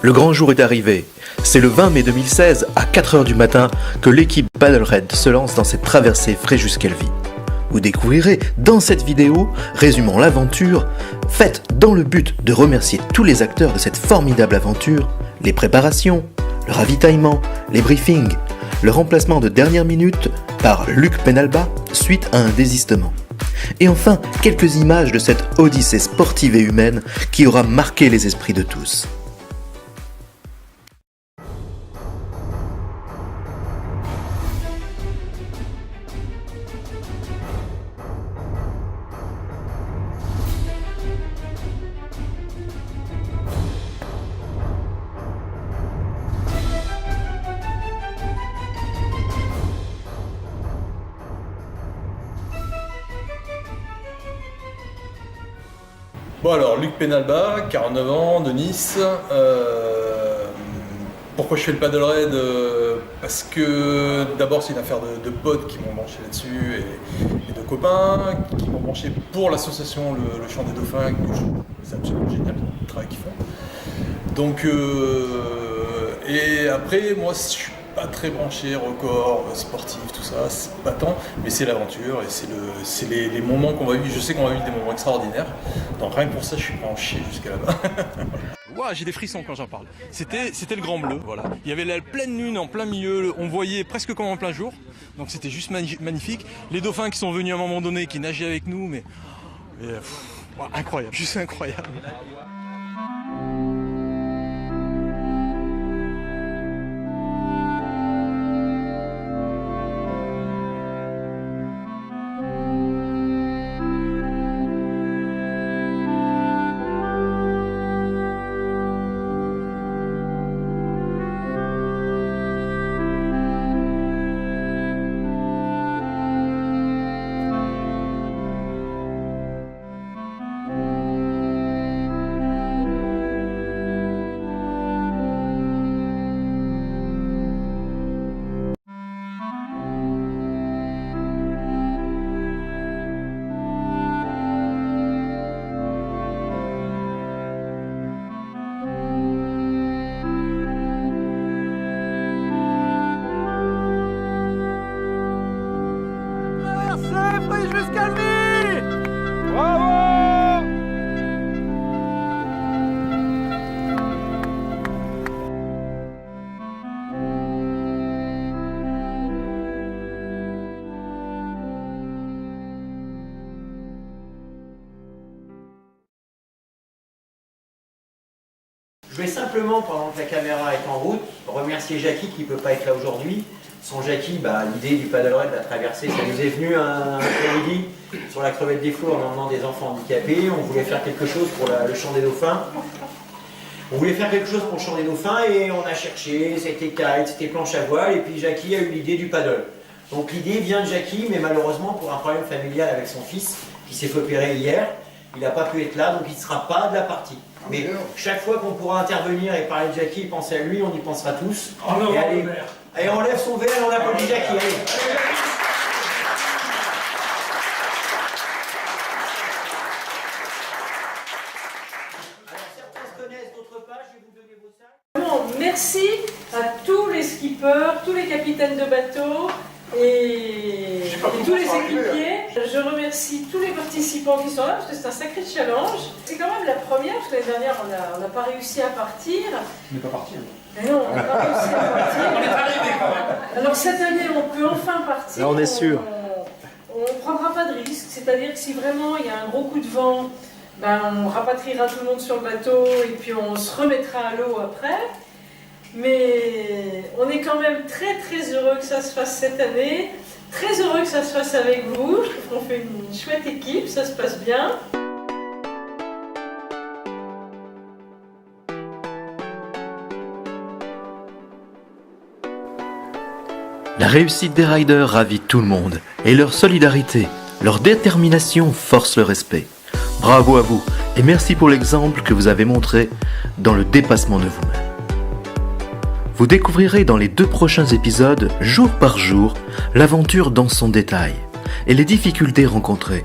Le grand jour est arrivé. C'est le 20 mai 2016 à 4h du matin que l'équipe Paddlered se lance dans cette traversée Fréjus-Calvi. Vous découvrirez dans cette vidéo, résumant l'aventure, faite dans le but de remercier tous les acteurs de cette formidable aventure, les préparations, le ravitaillement, les briefings, le remplacement de dernière minute par Luc Penalba suite à un désistement. Et enfin, quelques images de cette odyssée sportive et humaine qui aura marqué les esprits de tous. Bon alors, Luc Penalba, 49 ans, de Nice. Pourquoi je fais le paddlered? Parce que d'abord c'est une affaire de potes qui m'ont branché là-dessus et de copains qui m'ont branché pour l'association le Chant des Dauphins, que c'est absolument génial le travail qu'ils font. Donc, et après moi je suis pas très branché record, sportif, tout ça, c'est pas tant, mais c'est l'aventure et c'est les moments qu'on va vivre. Je sais qu'on va vivre des moments extraordinaires, donc rien que pour ça je suis branché jusqu'à là-bas. Wow, j'ai des frissons quand j'en parle. C'était le Grand Bleu, voilà. Il y avait la pleine lune en plein milieu, on voyait presque comme en plein jour, donc c'était juste magnifique. Les dauphins qui sont venus à un moment donné, qui nageaient avec nous, mais wow, incroyable, juste incroyable. Je vais simplement, pendant que la caméra est en route, remercier Jackie qui ne peut pas être là aujourd'hui. Sans Jackie, l'idée du paddlered, de la traversée, ça nous est venu un après-midi sur la crevette des Flots en emmenant des enfants handicapés. On voulait faire quelque chose pour le Chant des Dauphins. On voulait faire quelque chose pour le Chant des Dauphins et on a cherché, c'était kite, c'était planche à voile et puis Jackie a eu l'idée du paddle. Donc l'idée vient de Jackie, mais malheureusement pour un problème familial avec son fils qui s'est fait opérer hier, il n'a pas pu être là, donc il ne sera pas de la partie. Mais chaque fois qu'on pourra intervenir et parler de Jackie, penser à lui, on y pensera tous. Et allez, on lève son verre et on applaudit Jackie. Allez. Alors certains se connaissent, d'autres pas, je vais vous donner vos salles. Merci à tous les skippers, tous les capitaines de bateau et tous les équipiers. Je remercie tous les participants qui sont là parce que c'est un sacré challenge. C'est quand même la première parce que l'année dernière on n'a pas réussi à partir. On n'est pas parti. Mais non, on n'a pas réussi à partir. On est arrivé quand même. Alors cette année on peut enfin partir. Là, on est sûr. On ne prendra pas de risque, c'est-à-dire que si vraiment il y a un gros coup de vent, on rapatriera tout le monde sur le bateau et puis on se remettra à l'eau après. Mais on est quand même très très heureux que ça se fasse cette année, très heureux que ça se fasse avec vous, je trouve qu'on fait une chouette équipe, ça se passe bien. La réussite des riders ravit tout le monde et leur solidarité, leur détermination force le respect. Bravo à vous et merci pour l'exemple que vous avez montré dans le dépassement de vous-même. Vous découvrirez dans les 2 prochains épisodes, jour par jour, l'aventure dans son détail et les difficultés rencontrées.